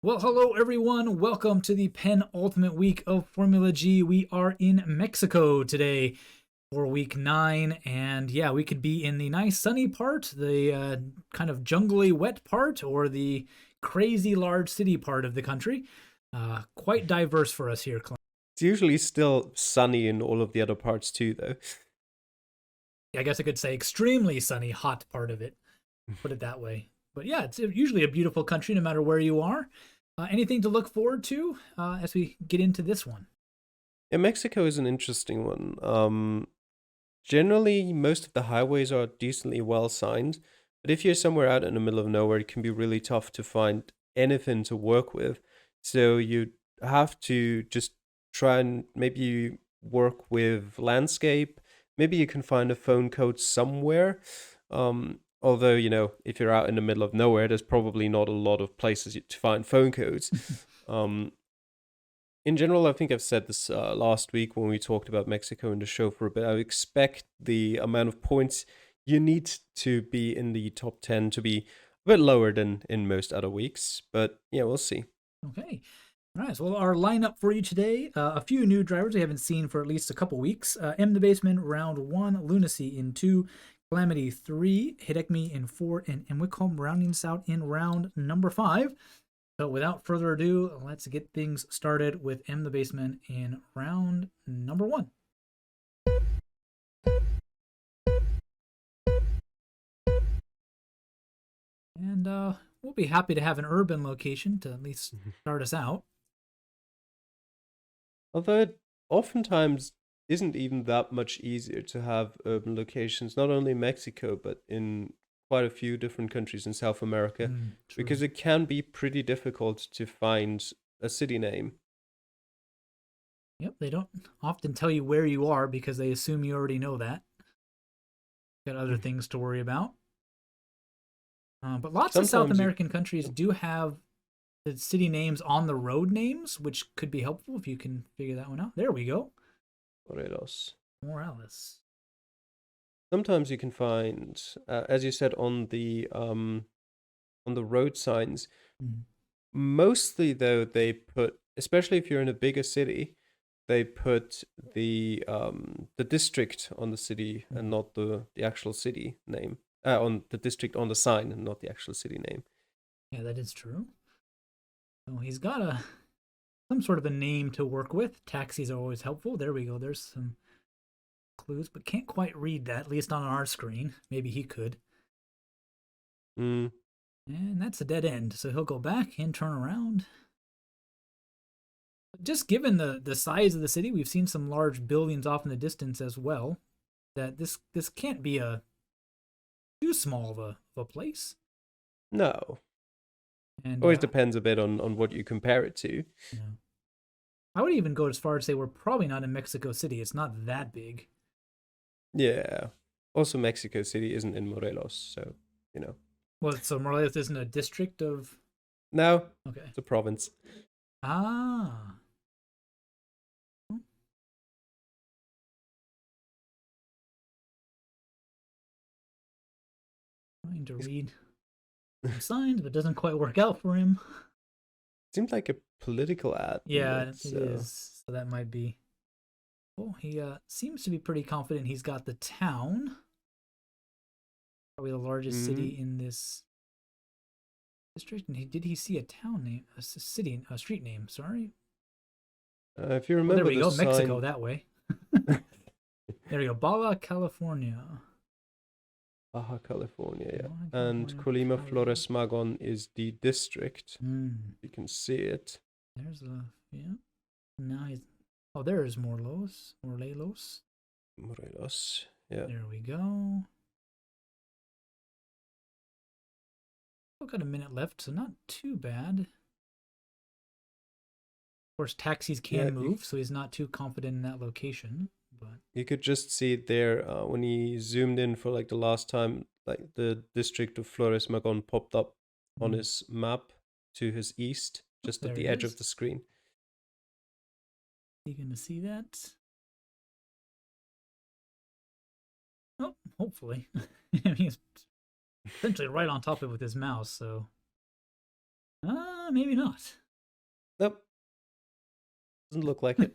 Well, hello everyone. Welcome to the penultimate week of Formula G. We are in Mexico today for week 9, and yeah, we could be in the nice sunny part, the kind of jungly wet part, or the crazy large city part of the country. Quite diverse for us here, Clint. It's usually still sunny in all of the other parts too, though. I guess I could say extremely sunny, hot part of it. Put it that way. But yeah, it's usually a beautiful country no matter where you are. Anything to look forward to as we get into this one? Yeah, Mexico is an interesting one. Generally, most of the highways are decently well signed, but if you're somewhere out in the middle of nowhere, it can be really tough to find anything to work with. So you have to just try and maybe work with landscape. Maybe you can find a phone code somewhere. Although, if you're out in the middle of nowhere, there's probably not a lot of places to find phone codes. Um, in general, I think I've said this last week when we talked about Mexico in the show for a bit. I expect the amount of points you need to be in the top 10 to be a bit lower than in most other weeks. But yeah, we'll see. Okay. All right. So well, our lineup for you today: a few new drivers we haven't seen for at least a couple weeks. M the Basement, round 1. Lunacy in 2. Calamity 3. Hidekmi in 4. And Wickham rounding us out in round number 5. So without further ado, let's get things started with M the Basement in round number 1. And we'll be happy to have an urban location to at least start us out. Although it oftentimes isn't even that much easier to have urban locations, not only in Mexico, but in quite a few different countries in South America, True. because it can be pretty difficult to find a city name. Yep, they don't often tell you where you are because they assume you already know that. Got other Mm. things to worry about. But lots of South Sometimes you. American countries do have the city names on the road names, which could be helpful if you can figure that one out. There we go. Morelos. Morales. Sometimes you can find, as you said, on the road signs. Mm. Mostly, though, they put, especially if you're in a bigger city, they put the district on the city and not the actual city name. On the district on the sign and not the actual city name. Yeah, that is true. So he's got some sort of a name to work with. Taxis are always helpful. There we go. There's some clues, but can't quite read that, at least on our screen. Maybe he could. Mm. And that's a dead end. So he'll go back and turn around. Just given the size of the city, we've seen some large buildings off in the distance as well. That this can't be a too small of a place. No, And always depends a bit on what you compare it to. yeah. I would even go as far as say we're probably not in Mexico City. It's not that big. Yeah. Also, Mexico City isn't in Morelos, so you know. Well, so Morales isn't a district of. No, Okay. it's a province. Ah. Trying to read some signs, but doesn't quite work out for him. Seems like a political ad, Yeah, but it is. So that might be. Well, he seems to be pretty confident he's got the town. Probably the largest city mm, in this district. And did he see a town name, a street name? Sorry. if you Oh, there remember we the go. Mexico sign. that way. There we go. Baja California. Baja California, yeah. Baja And California, Colima Cali. Flores Magon is the district. Hmm. You can see it. There's a yeah. Now he's. Oh, there's Morlos. Morlelos. Morelos, yeah. There we go. Still got a minute left, so not too bad. Of course, taxis Yeah, can move, so he's not too confident in that location. But you could just see it there when he zoomed in for like the last time, like the district of Flores Magon popped up on mm, his map to his east, oh, just at there he the edge is. of the screen. You gonna see that? Oh, hopefully. He's essentially right on top of it with his mouse. So, Maybe not. Nope, doesn't look like it.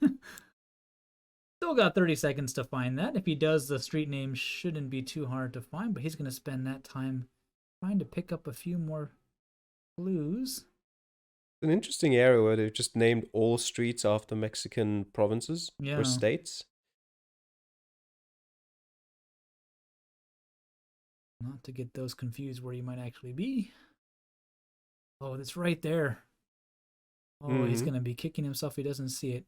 Still got 30 seconds to find that. If he does, the street name shouldn't be too hard to find, but he's going to spend that time trying to pick up a few more clues. An interesting area where they've just named all streets after Mexican provinces or Yeah. states. Not to get those confused where you might actually be. Oh, that's right there. Oh, he's Mm-hmm. going to be kicking himself if he doesn't see it.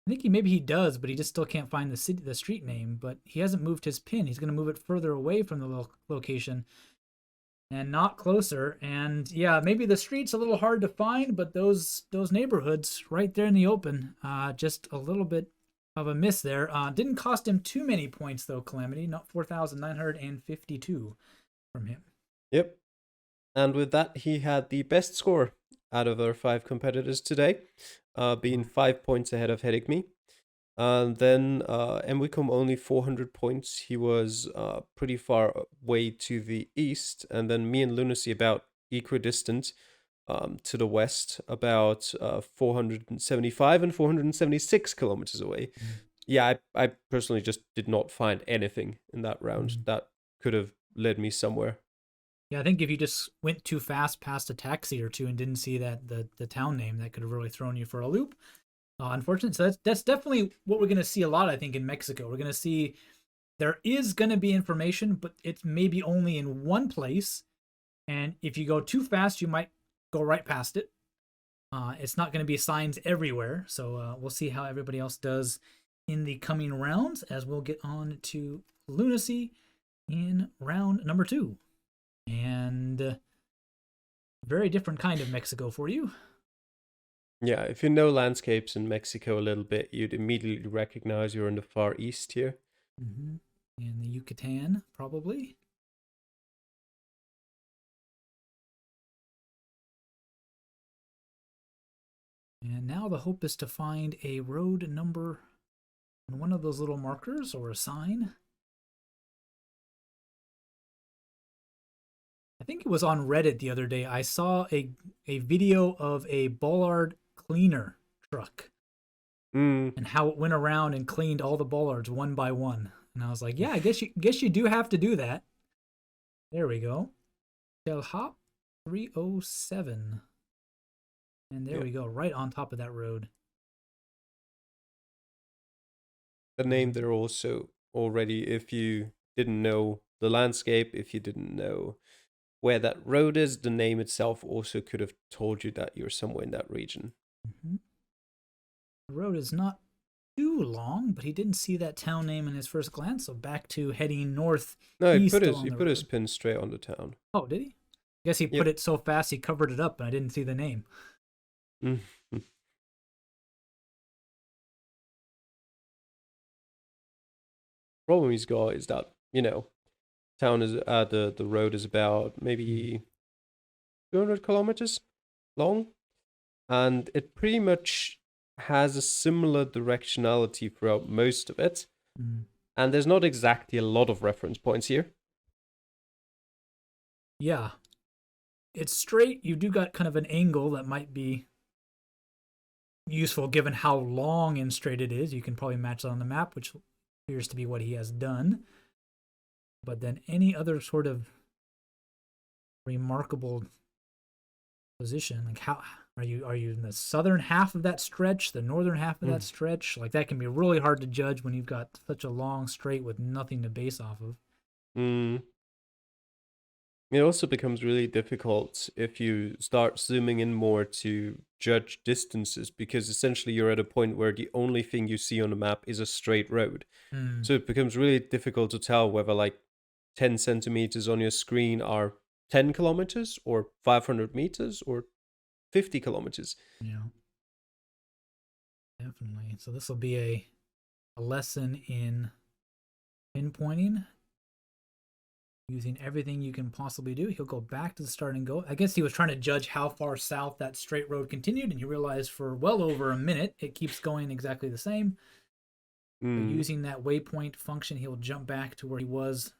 I think maybe he does, but he just still can't find the street name. But he hasn't moved his pin. He's going to move it further away from the location and not closer. And yeah, maybe the street's a little hard to find, but those neighborhoods right there in the open, just a little bit of a miss there. Didn't cost him too many points though. Calamity, not 4,952 from him. Yep. And with that, he had the best score out of our 5 competitors today, being 5 points ahead of Hedigme. And then Emwicom only 400 points. He was pretty far away to the east. And then me and Lunacy about equidistant to the west, about 475 and 476 kilometers away. Yeah, I personally just did not find anything in that round that could have led me somewhere. Yeah, I think if you just went too fast past a taxi or two and didn't see that the town name, that could have really thrown you for a loop. Unfortunately, so that's definitely what we're going to see a lot. I think in Mexico, we're going to see there is going to be information, but it's maybe only in one place. And if you go too fast, you might go right past it. It's not going to be signs everywhere. So we'll see how everybody else does in the coming rounds as we'll get on to Lunacy in round number 2. And very different kind of Mexico for you. Yeah, if you know landscapes in Mexico a little bit, you'd immediately recognize you're in the far east here. Mm-hmm. In the Yucatan, probably. And now the hope is to find a road number on one of those little markers or a sign. I think it was on Reddit the other day. I saw a video of a bollard cleaner truck and how it went around and cleaned all the bollards one by one. And I was like, yeah, I guess you do have to do that. There we go. Del Hop 307. And there we go, right on top of that road. The name there also already, if you didn't know the landscape, if you didn't know where that road is, the name itself also could have told you that you're somewhere in that region. Mm-hmm. The road is not too long, but he didn't see that town name in his first glance, so back to heading north. No, he put his pin straight on the town. Oh, did he? I guess he put it so fast he covered it up and I didn't see the name. Problem he's got is that, town is the road is about maybe 200 kilometers long, and it pretty much has a similar directionality throughout most of it. And there's not exactly a lot of reference points here. Yeah. It's straight. You do got kind of an angle that might be useful given how long and straight it is. You can probably match that on the map, which appears to be what he has done. But then any other sort of remarkable position, like how are you in the southern half of that stretch, the northern half of that stretch? Like that can be really hard to judge when you've got such a long straight with nothing to base off of. It also becomes really difficult if you start zooming in more to judge distances, because essentially you're at a point where the only thing you see on the map is a straight road. So it becomes really difficult to tell whether like 10 centimeters on your screen are 10 kilometers or 500 meters or 50 kilometers. Yeah. Definitely. So this will be a lesson in pinpointing, using everything you can possibly do. He'll go back to the start and go. I guess he was trying to judge how far south that straight road continued, and he realized for well over a minute it keeps going exactly the same. So using that waypoint function, he'll jump back to where he was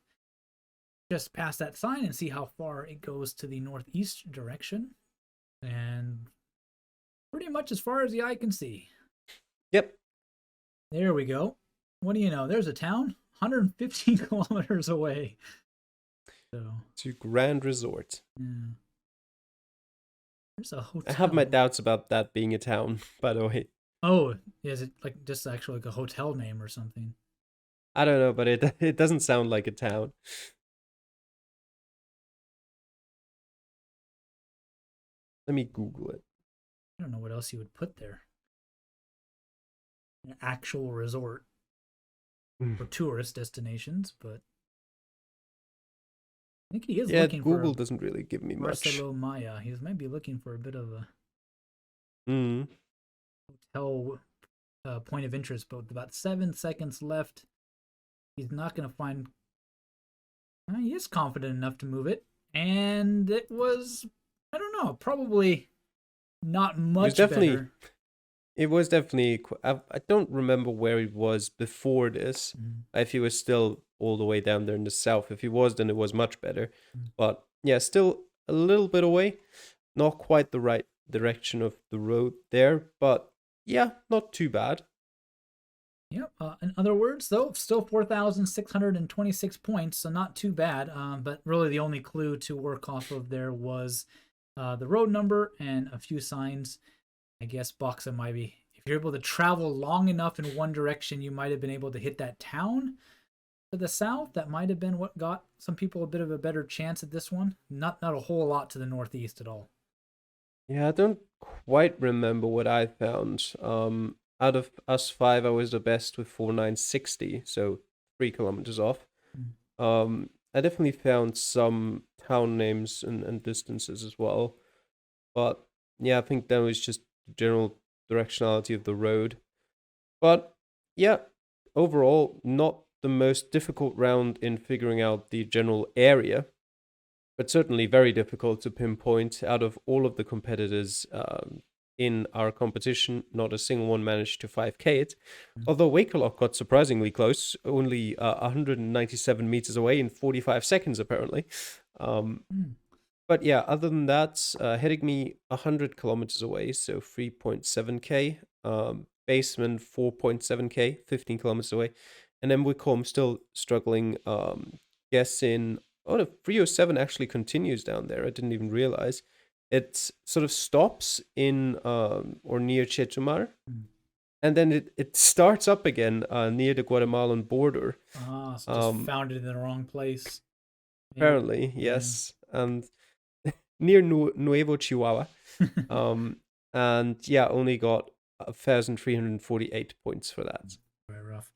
just past that sign and see how far it goes to the northeast direction. And pretty much as far as the eye can see. Yep. There we go. What do you know? There's a town 115 kilometers away. So, To Grand Resort. yeah. There's a I have my hotel. doubts about that being a town, by the way. Oh, is it like just actually like a hotel name or something? I don't know, but it doesn't sound like a town. Let me Google it. I don't know what else you would put there. An actual resort for tourist destinations, but I think he is Yeah, looking for a Google doesn't really give me much. Barcelo Maya. He might be looking for a bit of a Mm. hotel point of interest, but with about 7 seconds left, he's not going to find. He is confident enough to move it, and it was, I don't know, probably not It was much definitely better. It was definitely. I don't remember where it was before this. Mm-hmm. If he was still all the way down there in the south. If he was, then it was much better. Mm-hmm. But yeah, still a little bit away. Not quite the right direction of the road there. But yeah, not too bad. Yep. In other words, though, still 4,626 points, so not too bad. But really, the only clue to work off of there was the road number and a few signs. I guess Boxa might be. If you're able to travel long enough in one direction, you might have been able to hit that town to the south. That might have been what got some people a bit of a better chance at this one. Not a whole lot to the northeast at all. Yeah, I don't quite remember what I found. Out of us five, I was the best with 4960, so 3 kilometers off. Mm. I definitely found some town names and distances as well. But yeah, I think that was just the general directionality of the road. But yeah, overall, not the most difficult round in figuring out the general area, but certainly very difficult to pinpoint. Out of all of the competitors in our competition, not a single one managed to 5K it. Mm. Although Wakerlock got surprisingly close, only 197 meters away in 45 seconds, apparently. Mm. But yeah, other than that, hitting me 100 kilometers away, so 3.7k. Basement 4.7k, 15 kilometers away. And then Wickham still struggling. Guessing. Oh, the 307 actually continues down there. I didn't even realize. It sort of stops in or near Chetumal. Mm. And then it starts up again near the Guatemalan border. So just found it in the wrong place. Maybe. Apparently, Yeah. yes. And near Nuevo Chihuahua. Um, and yeah, only got 1,348 points for that. Very rough.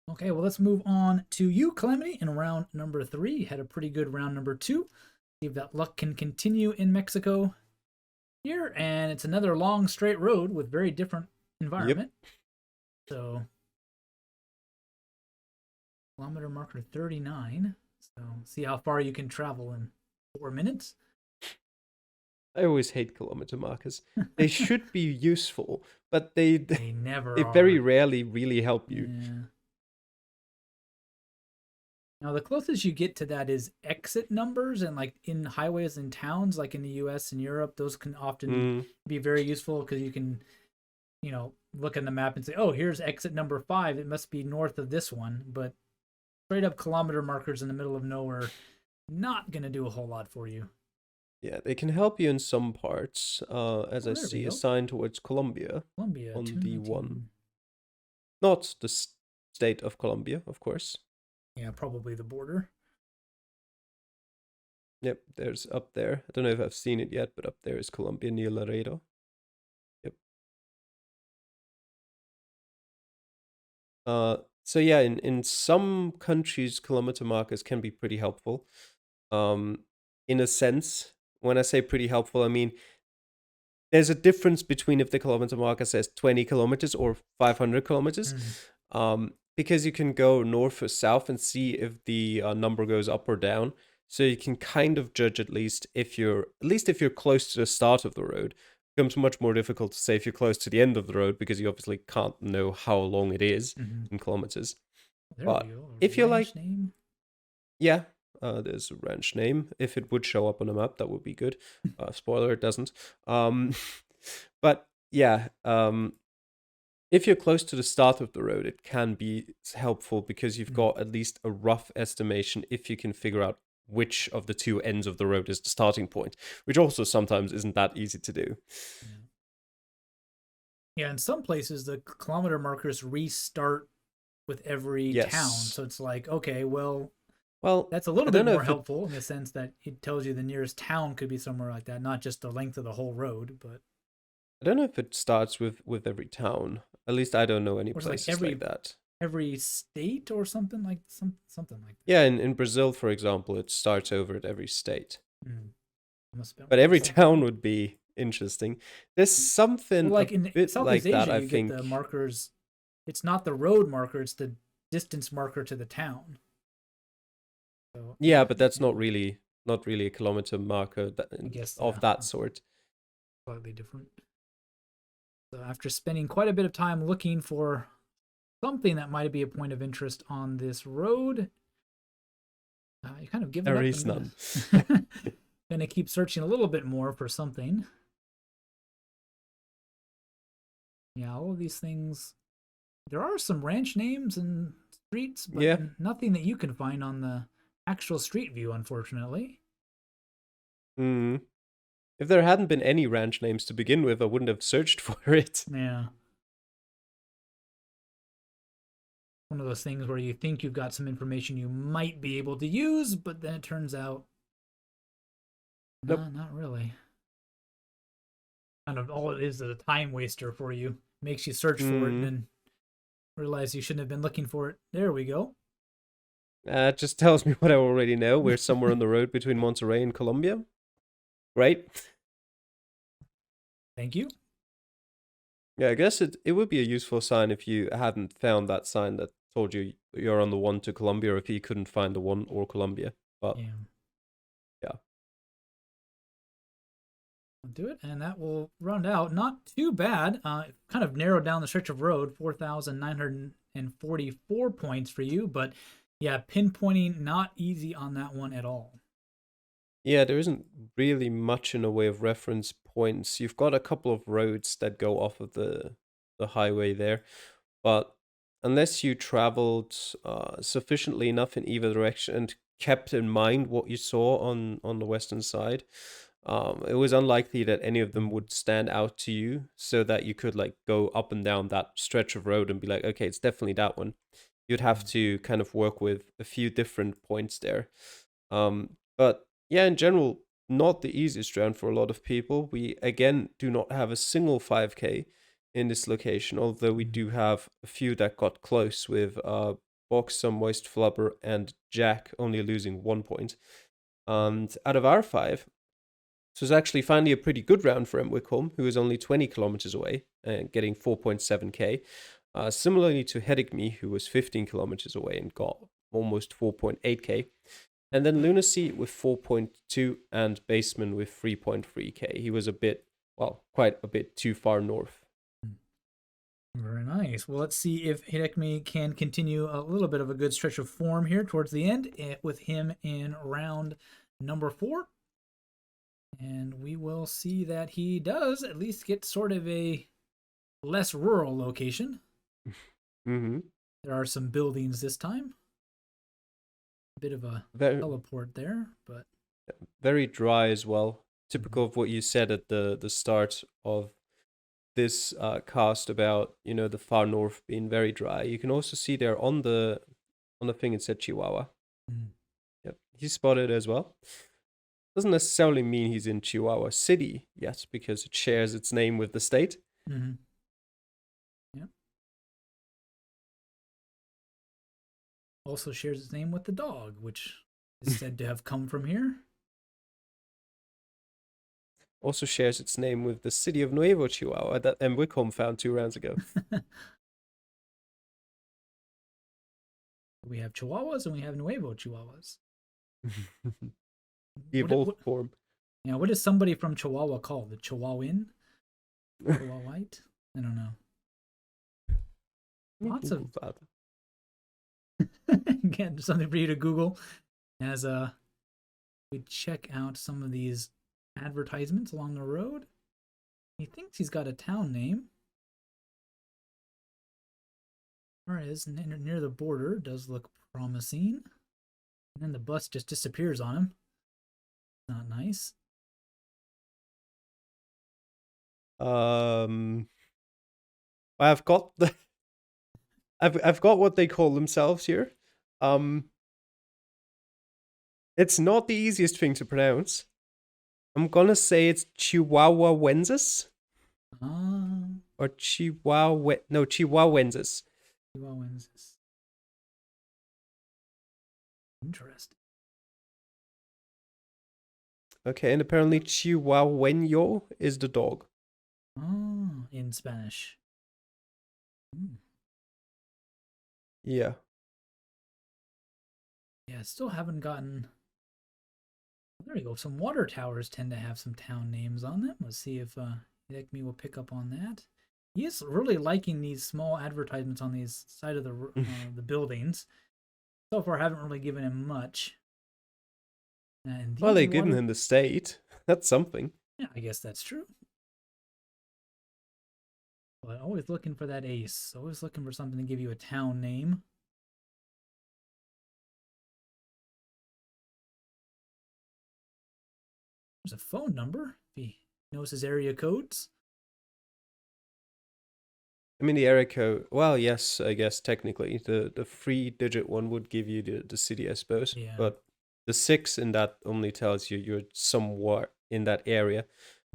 Okay, well, let's move on to you, Calamity, in round number 3. You had a pretty good round number 2. See if that luck can continue in Mexico here. And it's another long, straight road with very different environment. Yep. So, kilometer marker 39. So, see how far you can travel in 4 minutes. I always hate kilometer markers. They should be useful, but they never they are. very rarely really help you. Yeah. Now, the closest you get to that is exit numbers, and like in highways and towns, like in the US and Europe, those can often be very useful because you can, look at the map and say, oh, here's exit number 5. It must be north of this one. But straight up kilometer markers in the middle of nowhere, not going to do a whole lot for you. Yeah, they can help you in some parts, as I see a sign towards Colombia on the one. Not the state of Colombia, of course. Yeah, probably the border. Yep, there's up there. I don't know if I've seen it yet, but up there is Colombia near Laredo. Yep. So yeah, in some countries, kilometer markers can be pretty helpful. In a sense, when I say pretty helpful, I mean there's a difference between if the kilometer marker says 20 kilometers or 500 kilometers. Because you can go north or south and see if the number goes up or down. So you can kind of judge at least if you're close to the start of the road. It becomes much more difficult to say if you're close to the end of the road because you obviously can't know how long it is in kilometers. There But we go. if you're like, name. yeah, There's a ranch name. If it would show up on a map, that would be good. Spoiler, it doesn't. But yeah, if you're close to the start of the road, it can be helpful because you've got at least a rough estimation if you can figure out which of the two ends of the road is the starting point, which also sometimes isn't that easy to do. Yeah. Yeah, in some places the kilometer markers restart with every town. Yes. So it's like, okay, well, Well, that's a I little bit don't know more if it helpful in the sense that it tells you the nearest town could be somewhere like that, not just the length of the whole road, but I don't know if it starts with every town. At least I don't know any or it's like places like that. every state or something like something like Yeah, in Brazil, for example, it starts over at every state. that. Must have been But what every it's like. town would be interesting. There's Well, something a like in bit Southeast like that, Asia, I you get the think. markers. It's not the road marker; it's the distance marker to the town. So Yeah, but that's not really a kilometer marker I guess of that sort. slightly different. So after spending quite a bit of time looking for something that might be a point of interest on this road, you kind of give it There up is and none. gonna keep searching a little bit more for something. Yeah, all of these things. There are some ranch names and streets, but Yeah. nothing that you can find on the actual street view, unfortunately. Mm. If there hadn't been any ranch names to begin with, I wouldn't have searched for it. Yeah. One of those things where you think you've got some information you might be able to use, but then it turns out, Nope. nah, not really. Kind of all it is a time waster for you. Makes you search for it and Mm. then realize you shouldn't have been looking for it. There we go. It just tells me what I already know. We're somewhere on the road between Monterrey and Colombia. Right? Thank you. Yeah, I guess it would be a useful sign if you hadn't found that sign that told you you're on the one to Colombia, or if you couldn't find the one or Colombia. But Yeah. yeah. I'll do it, and that will round out. Not too bad. Kind of narrowed down the stretch of road, 4,944 points for you, but yeah, pinpointing not easy on that one at all. Yeah, there isn't really much in a way of reference points. You've got a couple of roads that go off of the highway there, but unless you traveled sufficiently enough in either direction and kept in mind what you saw on the western side, it was unlikely that any of them would stand out to you, so that you could like go up and down that stretch of road and be like, okay, it's definitely that one. You'd have to kind of work with a few different points there. But yeah, in general, not the easiest round for a lot of people. We again do not have a single 5K in this location, although we do have a few that got close with Box, Some Moist Flubber, and Jack only losing 1 point. And out of our five, so it's actually finally a pretty good round for M. Wickholm, who is only 20 kilometers away and getting 4.7k. Similarly to Hedigme, who was 15 kilometers away and got almost 4.8k. And then Lunacy with 4.2 and Baseman with 3.3k. He was a bit, well, quite a bit too far north. Very nice. Well, let's see if Hidekmi can continue a little bit of a good stretch of form here towards the end with him in round number 4. And we will see that he does at least get sort of a less rural location. Mm-hmm. There are some buildings this time. A bit of a teleport there, but very dry as well. Typical of what you said at the start of this cast about the far north being very dry. You can also see there on the thing it said Chihuahua. Yep, he's spotted as well. Doesn't necessarily mean he's in Chihuahua City yet, because it shares its name with the state. Yep. Also shares its name with the dog, which is said to have come from here. Also shares its name with the city of Nuevo Chihuahua that M. Wickholm found 2 rounds ago. We have Chihuahuas and we have Nuevo Chihuahuas. The evolved form. Yeah, what is somebody from Chihuahua called? The Chihuahuan? Chihuahuite? I don't know. Lots of that. Again, something for you to Google. As we check out some of these advertisements along the road, he thinks he's got a town name. Or is near the border, does look promising. And then the bus just disappears on him. Not nice. I've got the I've got what they call themselves here. It's not the easiest thing to pronounce. I'm gonna say it's Chihuahuensis Ah, or Chihuahuensis. Chihuahuensis. Interesting. Okay, and apparently Chihuahueño is the dog. Ah, in Spanish. Yeah. Yeah, still haven't gotten. There we go. Some water towers tend to have some town names on them. Let's see if Hideki will pick up on that. He is really liking these small advertisements on these side of the buildings. So far, I haven't really given him much. And Well, these they've given water, him the state. That's something. yeah, I guess that's true. But always looking for that ace. Always looking for something to give you a town name. There's a phone number if he knows his area codes. I mean, the area code. Well, yes, I guess technically the 3-digit one would give you the city, I suppose. Yeah. But the 6 in that only tells you you're somewhere in that area.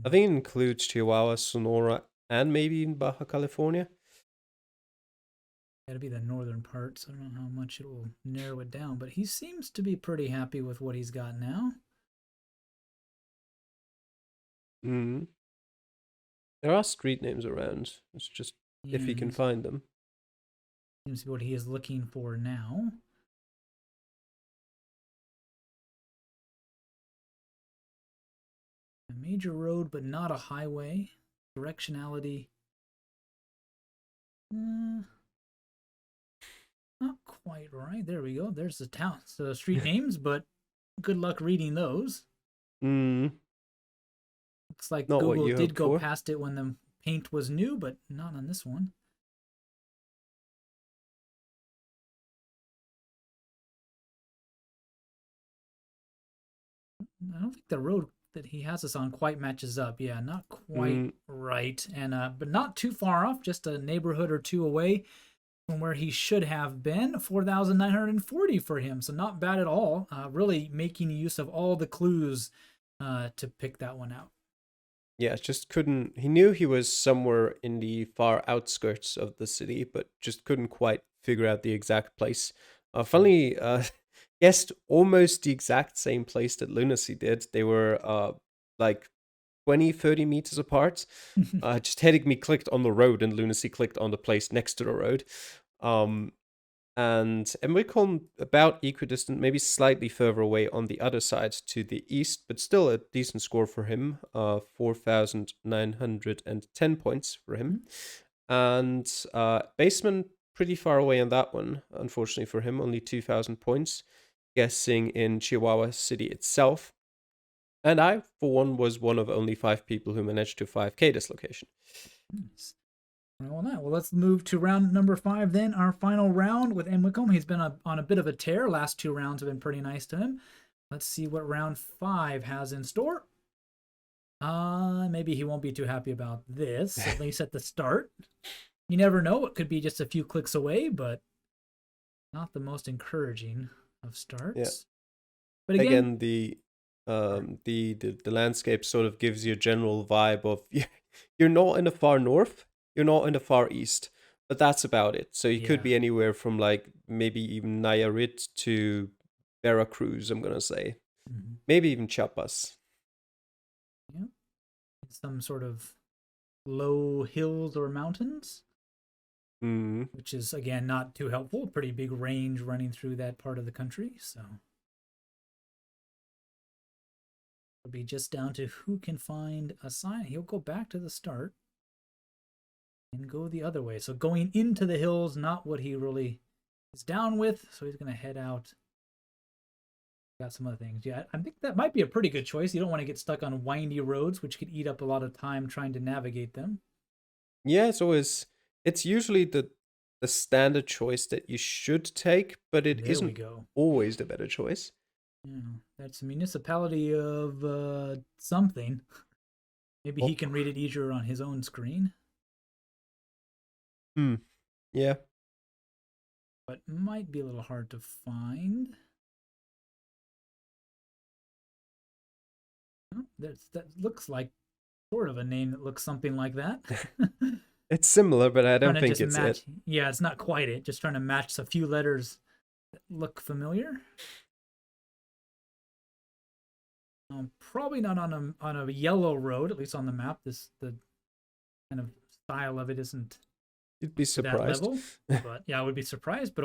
I think it includes Chihuahua, Sonora, and maybe even Baja California. Gotta be the northern parts. I don't know how much it will narrow it down, but he seems to be pretty happy with what he's got now. Mm. There are street names around. It's just if he can And find them. seems to be what he is looking for now. A major road, but not a highway. Directionality. Not quite right. There we go. There's the town. So street names, but good luck reading those. Mm. Looks like Not what Google you did hoped go for. past it when the paint was new, but not on this one. I don't think the road that he has us on quite matches up. Yeah, not quite right. And but not too far off, just a neighborhood or two away from where he should have been. 4,940 for him. So not bad at all. Really making use of all the clues to pick that one out. Yeah, just couldn't. He knew he was somewhere in the far outskirts of the city, but just couldn't quite figure out the exact place. Funnily, guessed almost the exact same place that Lunacy did. They were like 20, 30 meters apart. Just heading me clicked on the road, and Lunacy clicked on the place next to the road. And we come about equidistant, maybe slightly further away on the other side to the east, but still a decent score for him. 4,910 points for him. And Basement pretty far away on that one, unfortunately for him, only 2,000 points, guessing in Chihuahua City itself. And I, for one, was one of only 5 people who managed to 5K this location. Nice. Well, let's move to round number 5 then. Our final round with M. Wickham. He's been on a bit of a tear. Last 2 rounds have been pretty nice to him. Let's see what round 5 has in store. Maybe he won't be too happy about this, at least at the start. You never know. It could be just a few clicks away, but not the most encouraging of starts. Yeah. But again, the landscape sort of gives you a general vibe of you're not in the far north, you're not in the far east, but that's about it. So you could be anywhere from like maybe even Nayarit to Veracruz, I'm gonna say. Maybe even Chiapas. Yeah. Some sort of low hills or mountains. Which is, again, not too helpful. Pretty big range running through that part of the country, so it'll be just down to who can find a sign. He'll go back to the start and go the other way. So going into the hills, not what he really is down with, so he's going to head out got some other things. Yeah, I think that might be a pretty good choice. You don't want to get stuck on windy roads, which could eat up a lot of time trying to navigate them. Yeah, it's usually the standard choice that you should take, but it There we isn't go. always the better choice. Yeah, that's a municipality of something. Maybe he Oh, can read it easier on his own screen, hmm. Yeah. but might be a little hard to find. Oh, that looks like sort of a name that looks something like that. It's similar, but I Trying don't to think just it's it. match. Yeah, it's not quite it. Just trying to match a few letters that look familiar. Probably not on a yellow road, at least on the map. The kind of style of it isn't You'd be to that surprised. level. But yeah, I would be surprised. But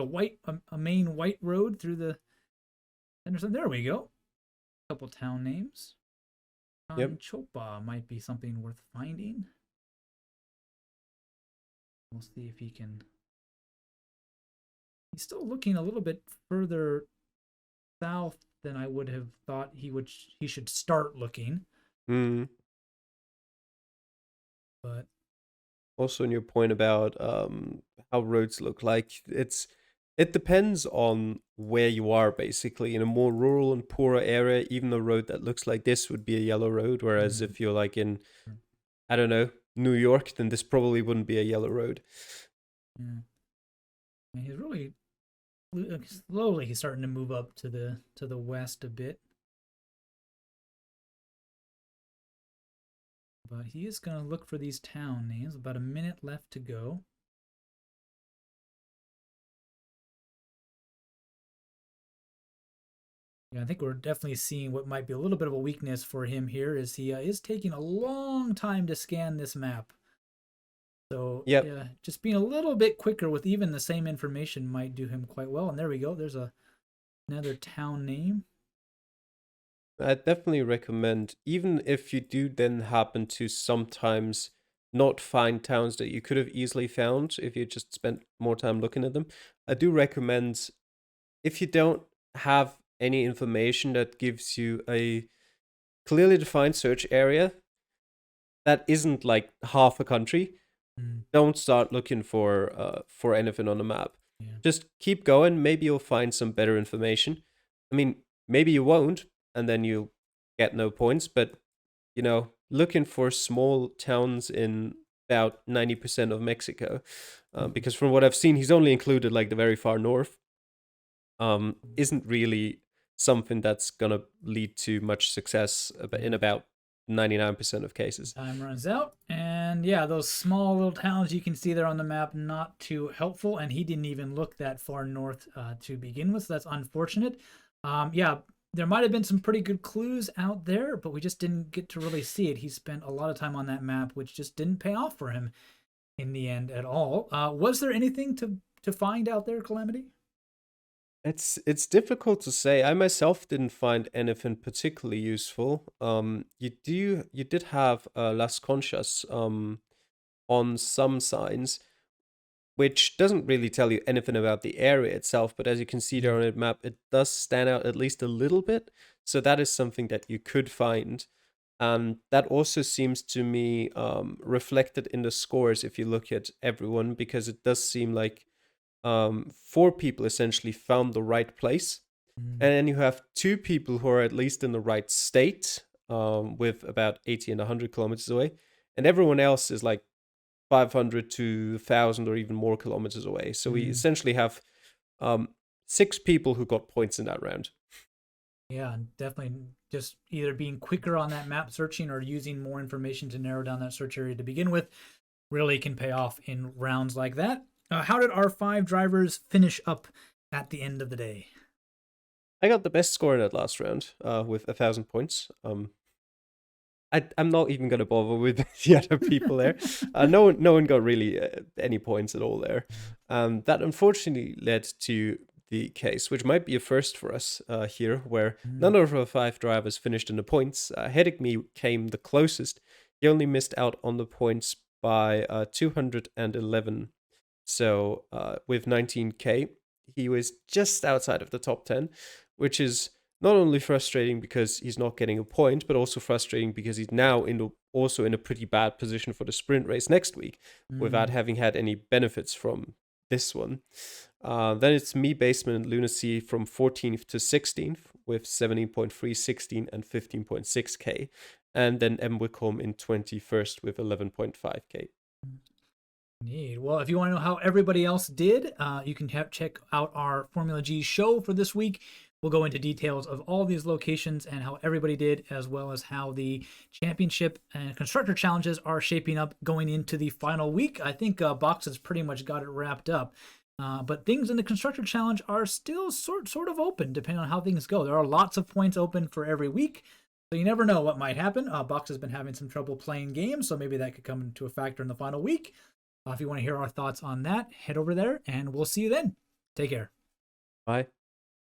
a main white road through the Henderson. There we go. A couple town names. Yep. Chopa might be something worth finding. We'll see if he can. He's still looking a little bit further south than I would have thought he should start looking. Hmm. But Also, on your point about how roads look like, it depends on where you are. Basically, in a more rural and poorer area, even a road that looks like this would be a yellow road. Whereas mm, if you're like in, I don't know, New York, then this probably wouldn't be a yellow road. yeah, he's really slowly he's starting to move up to the west a bit. But he is going to look for these town names. About a minute left to go. Yeah, I think we're definitely seeing what might be a little bit of a weakness for him here is he is taking a long time to scan this map. So Yep. yeah, just being a little bit quicker with even the same information might do him quite well. And there we go. There's another town name. I definitely recommend, even if you do then happen to sometimes not find towns that you could have easily found if you just spent more time looking at them, I do recommend, if you don't have any information that gives you a clearly defined search area that isn't like half a country, Mm, don't start looking for anything on the map. yeah. Just keep going. Maybe you'll find some better information. I mean, maybe you won't, and then you'll get no points. But looking for small towns in about 90% of Mexico, because from what I've seen, he's only included like the very far north. Isn't really something that's gonna lead to much success in Yeah. about 99% of cases. Time runs out. And yeah, those small little towns you can see there on the map, not too helpful. And he didn't even look that far north to begin with. So that's unfortunate. Yeah, there might have been some pretty good clues out there, but we just didn't get to really see it. He spent a lot of time on that map, which just didn't pay off for him in the end at all. Was there anything to find out there, Calamity? It's difficult to say. I myself didn't find anything particularly useful. You did have Las Conchas on some signs, which doesn't really tell you anything about the area itself, but as you can see there Yeah. on the map, it does stand out at least a little bit. So that is something that you could find. And that also seems to me reflected in the scores if you look at everyone, because it does seem like four people essentially found the right place. Mm, And then you have two people who are at least in the right state, with about 80 and 100 kilometers away. And everyone else is like 500 to 1,000 or even more kilometers away. So we mm. essentially have um, six people who got points in that round. Yeah, definitely just either being quicker on that map searching or using more information to narrow down that search area to begin with really can pay off in rounds like that. How did our five drivers finish up at the end of the day? I got the best score in that last round with 1,000 points. I'm not even gonna bother with the other people there. No one got really any points at all there. That unfortunately led to the case, which might be a first for us here, where Mm, none of our five drivers finished in the points. Headache Me came the closest. He only missed out on the points by 211. So with 19k, he was just outside of the top 10, which is not only frustrating because he's not getting a point, but also frustrating because he's now also in a pretty bad position for the sprint race next week without having had any benefits from this one. Then it's me, Baseman, and Lunacy from 14th to 16th with 17.3, 16, and 15.6k. And then M. Wickham in 21st with 11.5k. Neat. Well, if you want to know how everybody else did, you can check out our Formula G show for this week. We'll go into details of all these locations and how everybody did, as well as how the championship and constructor challenges are shaping up going into the final week. I think Box has pretty much got it wrapped up. But things in the constructor challenge are still sort of open, depending on how things go. There are lots of points open for every week, so you never know what might happen. Box has been having some trouble playing games, so maybe that could come into a factor in the final week. If you want to hear our thoughts on that, head over there, and we'll see you then. Take care. Bye.